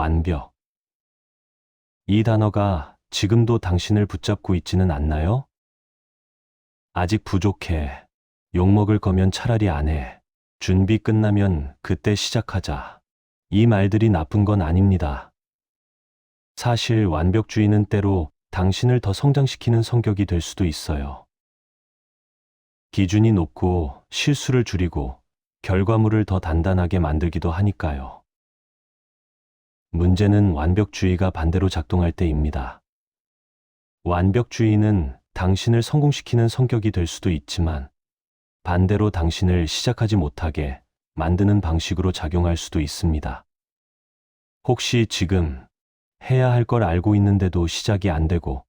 완벽. 이 단어가 지금도 당신을 붙잡고 있지는 않나요? 아직 부족해. 욕먹을 거면 차라리 안 해. 준비 끝나면 그때 시작하자. 이 말들이 나쁜 건 아닙니다. 사실 완벽주의는 때로 당신을 더 성장시키는 성격이 될 수도 있어요. 기준이 높고 실수를 줄이고 결과물을 더 단단하게 만들기도 하니까요. 문제는 완벽주의가 반대로 작동할 때입니다. 완벽주의는 당신을 성공시키는 성격이 될 수도 있지만 반대로 당신을 시작하지 못하게 만드는 방식으로 작용할 수도 있습니다. 혹시 지금 해야 할 걸 알고 있는데도 시작이 안 되고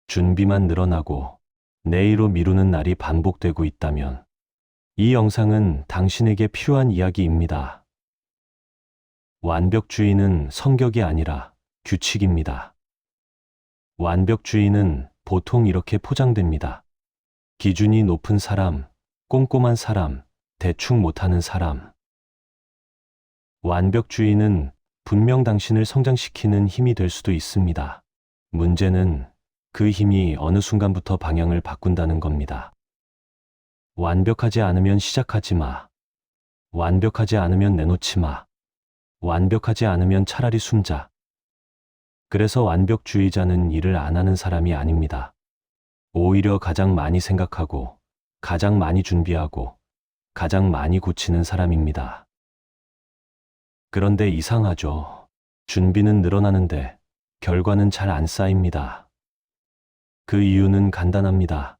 준비만 늘어나고 내일로 미루는 날이 반복되고 있다면 이 영상은 당신에게 필요한 이야기입니다. 완벽주의는 성격이 아니라 규칙입니다. 완벽주의는 보통 이렇게 포장됩니다. 기준이 높은 사람, 꼼꼼한 사람, 대충 못하는 사람. 완벽주의는 분명 당신을 성장시키는 힘이 될 수도 있습니다. 문제는 그 힘이 어느 순간부터 방향을 바꾼다는 겁니다. 완벽하지 않으면 시작하지 마. 완벽하지 않으면 내놓지 마. 완벽하지 않으면 차라리 숨자. 그래서 완벽주의자는 일을 안 하는 사람이 아닙니다. 오히려 가장 많이 생각하고, 가장 많이 준비하고, 가장 많이 고치는 사람입니다. 그런데 이상하죠. 준비는 늘어나는데 결과는 잘 안 쌓입니다. 그 이유는 간단합니다.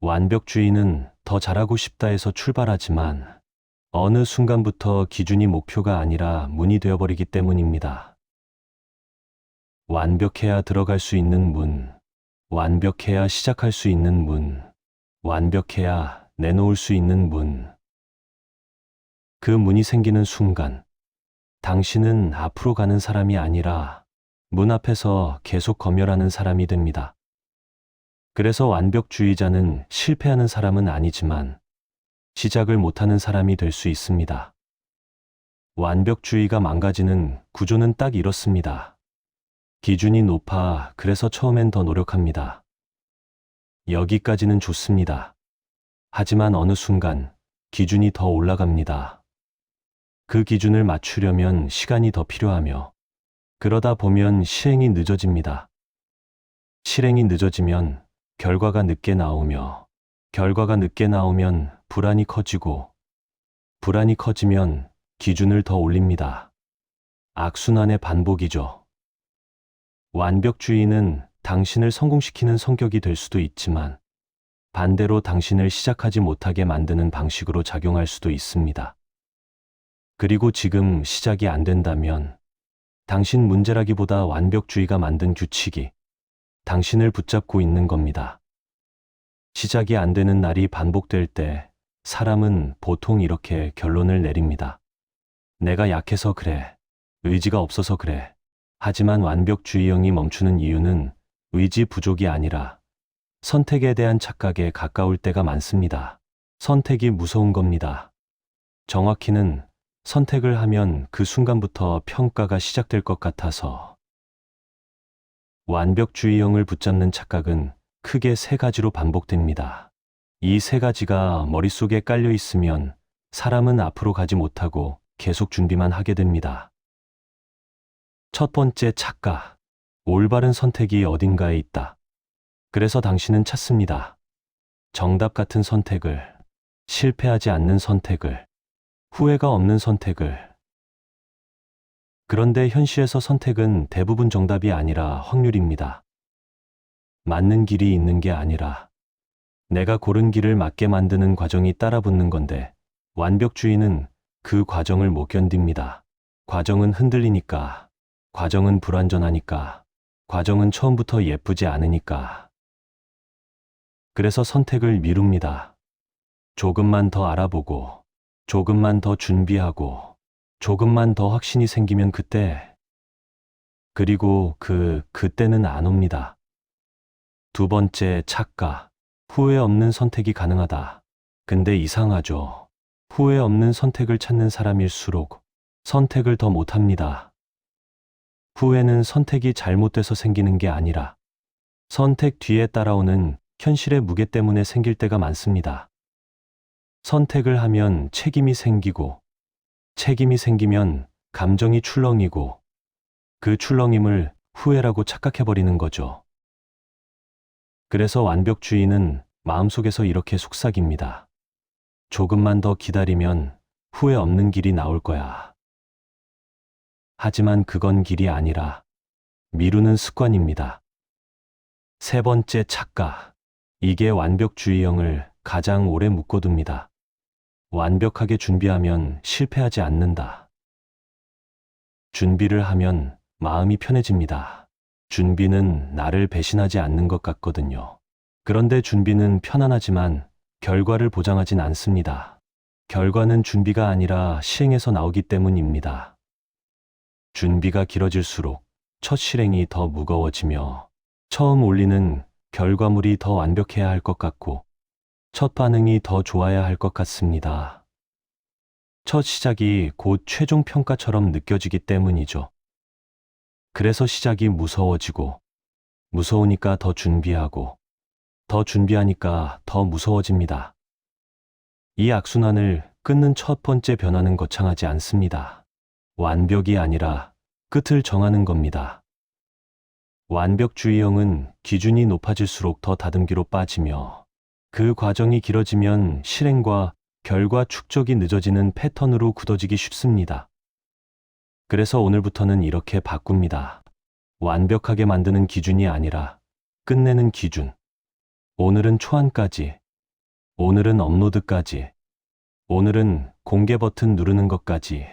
완벽주의는 더 잘하고 싶다 해서 출발하지만 어느 순간부터 기준이 목표가 아니라 문이 되어버리기 때문입니다. 완벽해야 들어갈 수 있는 문, 완벽해야 시작할 수 있는 문, 완벽해야 내놓을 수 있는 문. 그 문이 생기는 순간 당신은 앞으로 가는 사람이 아니라 문 앞에서 계속 검열하는 사람이 됩니다. 그래서 완벽주의자는 실패하는 사람은 아니지만 시작을 못하는 사람이 될 수 있습니다. 완벽주의가 망가지는 구조는 딱 이렇습니다. 기준이 높아 그래서 처음엔 더 노력합니다. 여기까지는 좋습니다. 하지만 어느 순간 기준이 더 올라갑니다. 그 기준을 맞추려면 시간이 더 필요하며 그러다 보면 실행이 늦어집니다. 실행이 늦어지면 결과가 늦게 나오며 결과가 늦게 나오면 불안이 커지고 불안이 커지면 기준을 더 올립니다. 악순환의 반복이죠. 완벽주의는 당신을 성공시키는 성격이 될 수도 있지만 반대로 당신을 시작하지 못하게 만드는 방식으로 작용할 수도 있습니다. 그리고 지금 시작이 안 된다면 당신 문제라기보다 완벽주의가 만든 규칙이 당신을 붙잡고 있는 겁니다. 시작이 안 되는 날이 반복될 때 사람은 보통 이렇게 결론을 내립니다. 내가 약해서 그래. 의지가 없어서 그래. 하지만 완벽주의형이 멈추는 이유는 의지 부족이 아니라 선택에 대한 착각에 가까울 때가 많습니다. 선택이 무서운 겁니다. 정확히는 선택을 하면 그 순간부터 평가가 시작될 것 같아서. 완벽주의형을 붙잡는 착각은 크게 세 가지로 반복됩니다. 이 세 가지가 머릿속에 깔려 있으면 사람은 앞으로 가지 못하고 계속 준비만 하게 됩니다. 첫 번째 착각. 올바른 선택이 어딘가에 있다. 그래서 당신은 찾습니다. 정답 같은 선택을, 실패하지 않는 선택을, 후회가 없는 선택을. 그런데 현실에서 선택은 대부분 정답이 아니라 확률입니다. 맞는 길이 있는 게 아니라 내가 고른 길을 맞게 만드는 과정이 따라붙는 건데 완벽주의는 그 과정을 못 견딥니다. 과정은 흔들리니까, 과정은 불완전하니까, 과정은 처음부터 예쁘지 않으니까. 그래서 선택을 미룹니다. 조금만 더 알아보고, 조금만 더 준비하고, 조금만 더 확신이 생기면 그때. 그리고 그때는 안 옵니다. 두 번째 착각. 후회 없는 선택이 가능하다. 근데 이상하죠. 후회 없는 선택을 찾는 사람일수록 선택을 더 못합니다. 후회는 선택이 잘못돼서 생기는 게 아니라 선택 뒤에 따라오는 현실의 무게 때문에 생길 때가 많습니다. 선택을 하면 책임이 생기고, 책임이 생기면 감정이 출렁이고, 그 출렁임을 후회라고 착각해버리는 거죠. 그래서 완벽주의는 마음속에서 이렇게 속삭입니다. 조금만 더 기다리면 후회 없는 길이 나올 거야. 하지만 그건 길이 아니라 미루는 습관입니다. 세 번째 착각. 이게 완벽주의형을 가장 오래 묶어둡니다. 완벽하게 준비하면 실패하지 않는다. 준비를 하면 마음이 편해집니다. 준비는 나를 배신하지 않는 것 같거든요. 그런데 준비는 편안하지만 결과를 보장하진 않습니다. 결과는 준비가 아니라 시행에서 나오기 때문입니다. 준비가 길어질수록 첫 실행이 더 무거워지며 처음 올리는 결과물이 더 완벽해야 할 것 같고 첫 반응이 더 좋아야 할 것 같습니다. 첫 시작이 곧 최종 평가처럼 느껴지기 때문이죠. 그래서 시작이 무서워지고 무서우니까 더 준비하고 더 준비하니까 더 무서워집니다. 이 악순환을 끊는 첫 번째 변화는 거창하지 않습니다. 완벽이 아니라 끝을 정하는 겁니다. 완벽주의형은 기준이 높아질수록 더 다듬기로 빠지며 그 과정이 길어지면 실행과 결과 축적이 늦어지는 패턴으로 굳어지기 쉽습니다. 그래서 오늘부터는 이렇게 바꿉니다. 완벽하게 만드는 기준이 아니라 끝내는 기준. 오늘은 초안까지, 오늘은 업로드까지, 오늘은 공개 버튼 누르는 것까지.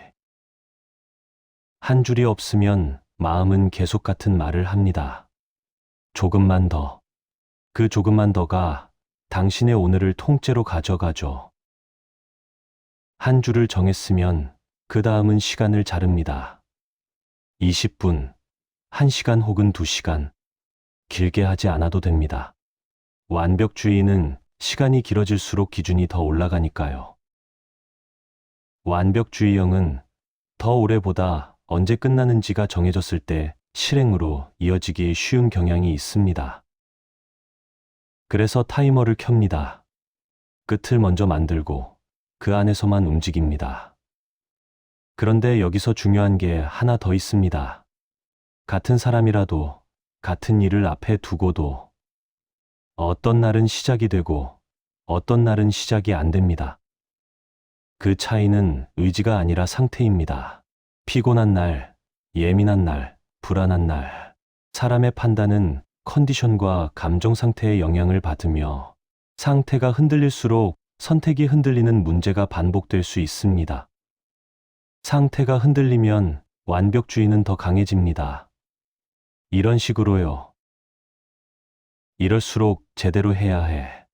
한 줄이 없으면 마음은 계속 같은 말을 합니다. 조금만 더. 그 조금만 더가 당신의 오늘을 통째로 가져가죠. 한 줄을 정했으면 그 다음은 시간을 자릅니다. 20분, 1시간 혹은 2시간. 길게 하지 않아도 됩니다. 완벽주의는 시간이 길어질수록 기준이 더 올라가니까요. 완벽주의형은 더 오래보다 언제 끝나는지가 정해졌을 때 실행으로 이어지기 쉬운 경향이 있습니다. 그래서 타이머를 켭니다. 끝을 먼저 만들고 그 안에서만 움직입니다. 그런데 여기서 중요한 게 하나 더 있습니다. 같은 사람이라도 같은 일을 앞에 두고도 어떤 날은 시작이 되고 어떤 날은 시작이 안 됩니다. 그 차이는 의지가 아니라 상태입니다. 피곤한 날, 예민한 날, 불안한 날. 사람의 판단은 컨디션과 감정 상태의 영향을 받으며 상태가 흔들릴수록 선택이 흔들리는 문제가 반복될 수 있습니다. 상태가 흔들리면 완벽주의는 더 강해집니다. 이런 식으로요. 이럴수록 제대로 해야 해.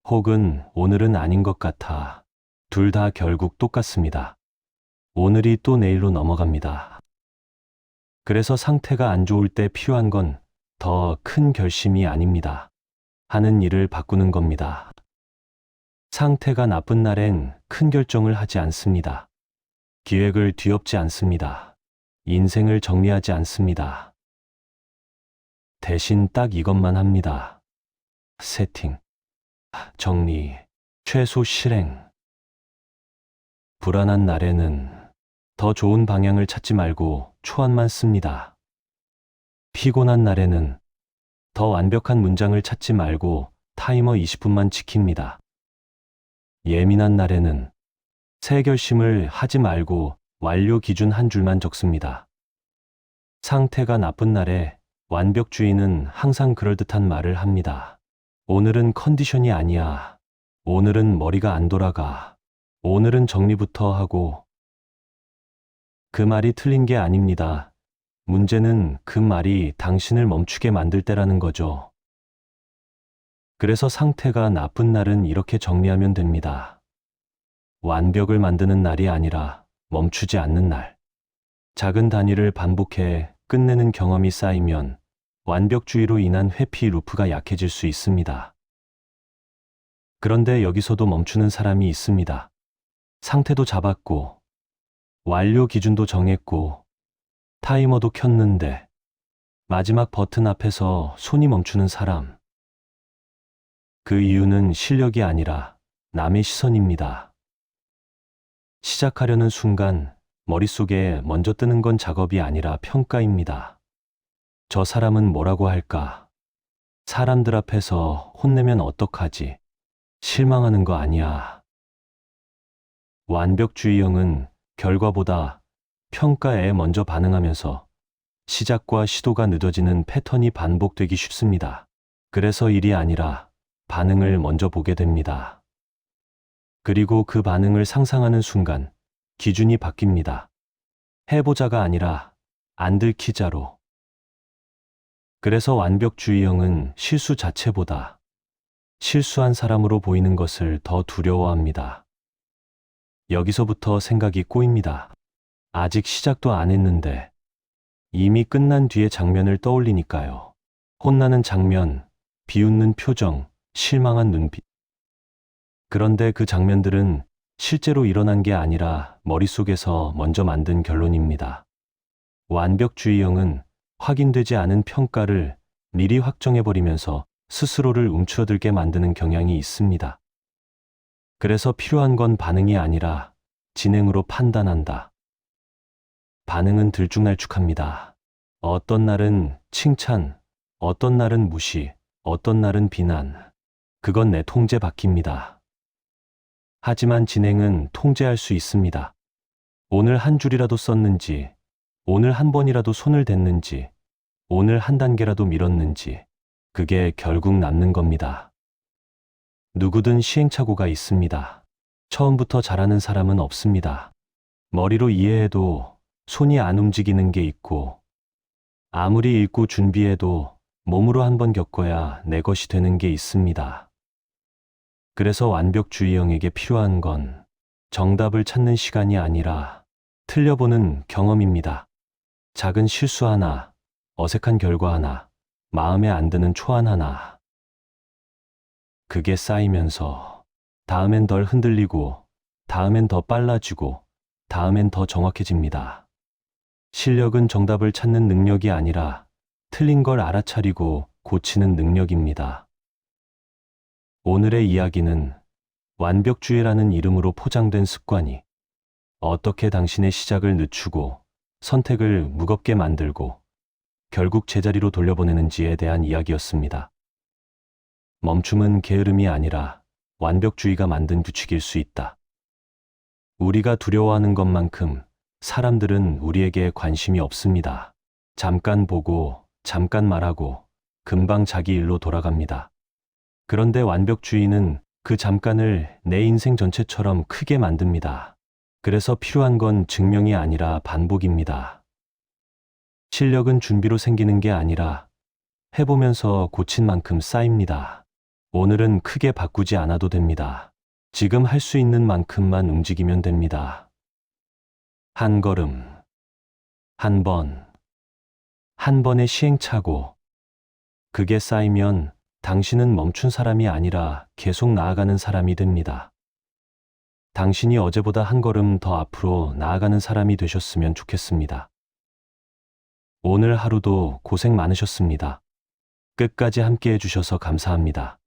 혹은 오늘은 아닌 것 같아. 둘 다 결국 똑같습니다. 오늘이 또 내일로 넘어갑니다. 그래서 상태가 안 좋을 때 필요한 건 더 큰 결심이 아닙니다. 하는 일을 바꾸는 겁니다. 상태가 나쁜 날엔 큰 결정을 하지 않습니다. 기획을 뒤엎지 않습니다. 인생을 정리하지 않습니다. 대신 딱 이것만 합니다. 세팅, 정리, 최소 실행. 불안한 날에는 더 좋은 방향을 찾지 말고 초안만 씁니다. 피곤한 날에는 더 완벽한 문장을 찾지 말고 타이머 20분만 지킵니다. 예민한 날에는 새 결심을 하지 말고 완료 기준 한 줄만 적습니다. 상태가 나쁜 날에 완벽주의는 항상 그럴듯한 말을 합니다. 오늘은 컨디션이 아니야. 오늘은 머리가 안 돌아가. 오늘은 정리부터 하고. 그 말이 틀린 게 아닙니다. 문제는 그 말이 당신을 멈추게 만들 때라는 거죠. 그래서 상태가 나쁜 날은 이렇게 정리하면 됩니다. 완벽을 만드는 날이 아니라 멈추지 않는 날. 작은 단위를 반복해 끝내는 경험이 쌓이면 완벽주의로 인한 회피 루프가 약해질 수 있습니다. 그런데 여기서도 멈추는 사람이 있습니다. 상태도 잡았고, 완료 기준도 정했고, 타이머도 켰는데 마지막 버튼 앞에서 손이 멈추는 사람. 그 이유는 실력이 아니라 남의 시선입니다. 시작하려는 순간 머릿속에 먼저 뜨는 건 작업이 아니라 평가입니다. 저 사람은 뭐라고 할까? 사람들 앞에서 혼내면 어떡하지? 실망하는 거 아니야. 완벽주의형은 결과보다 평가에 먼저 반응하면서 시작과 시도가 늦어지는 패턴이 반복되기 쉽습니다. 그래서 일이 아니라 반응을 먼저 보게 됩니다. 그리고 그 반응을 상상하는 순간 기준이 바뀝니다. 해보자가 아니라 안 들키자로. 그래서 완벽주의형은 실수 자체보다 실수한 사람으로 보이는 것을 더 두려워합니다. 여기서부터 생각이 꼬입니다. 아직 시작도 안 했는데 이미 끝난 뒤의 장면을 떠올리니까요. 혼나는 장면, 비웃는 표정, 실망한 눈빛. 그런데 그 장면들은 실제로 일어난 게 아니라 머릿속에서 먼저 만든 결론입니다. 완벽주의형은 확인되지 않은 평가를 미리 확정해버리면서 스스로를 움츠러들게 만드는 경향이 있습니다. 그래서 필요한 건 반응이 아니라 진행으로 판단한다. 반응은 들쭉날쭉합니다. 어떤 날은 칭찬, 어떤 날은 무시, 어떤 날은 비난. 그건 내 통제 밖입니다. 하지만 진행은 통제할 수 있습니다. 오늘 한 줄이라도 썼는지, 오늘 한 번이라도 손을 댔는지, 오늘 한 단계라도 밀었는지, 그게 결국 남는 겁니다. 누구든 시행착오가 있습니다. 처음부터 잘하는 사람은 없습니다. 머리로 이해해도 손이 안 움직이는 게 있고, 아무리 읽고 준비해도 몸으로 한번 겪어야 내 것이 되는 게 있습니다. 그래서 완벽주의형에게 필요한 건 정답을 찾는 시간이 아니라 틀려보는 경험입니다. 작은 실수 하나, 어색한 결과 하나, 마음에 안 드는 초안 하나. 그게 쌓이면서 다음엔 덜 흔들리고, 다음엔 더 빨라지고, 다음엔 더 정확해집니다. 실력은 정답을 찾는 능력이 아니라 틀린 걸 알아차리고 고치는 능력입니다. 오늘의 이야기는 완벽주의라는 이름으로 포장된 습관이 어떻게 당신의 시작을 늦추고 선택을 무겁게 만들고 결국 제자리로 돌려보내는지에 대한 이야기였습니다. 멈춤은 게으름이 아니라 완벽주의가 만든 규칙일 수 있다. 우리가 두려워하는 것만큼 사람들은 우리에게 관심이 없습니다. 잠깐 보고, 잠깐 말하고, 금방 자기 일로 돌아갑니다. 그런데 완벽주의는 그 잠깐을 내 인생 전체처럼 크게 만듭니다. 그래서 필요한 건 증명이 아니라 반복입니다. 실력은 준비로 생기는 게 아니라 해보면서 고친 만큼 쌓입니다. 오늘은 크게 바꾸지 않아도 됩니다. 지금 할 수 있는 만큼만 움직이면 됩니다. 한 걸음, 한 번, 한 번의 시행착오. 그게 쌓이면 당신은 멈춘 사람이 아니라 계속 나아가는 사람이 됩니다. 당신이 어제보다 한 걸음 더 앞으로 나아가는 사람이 되셨으면 좋겠습니다. 오늘 하루도 고생 많으셨습니다. 끝까지 함께 해주셔서 감사합니다.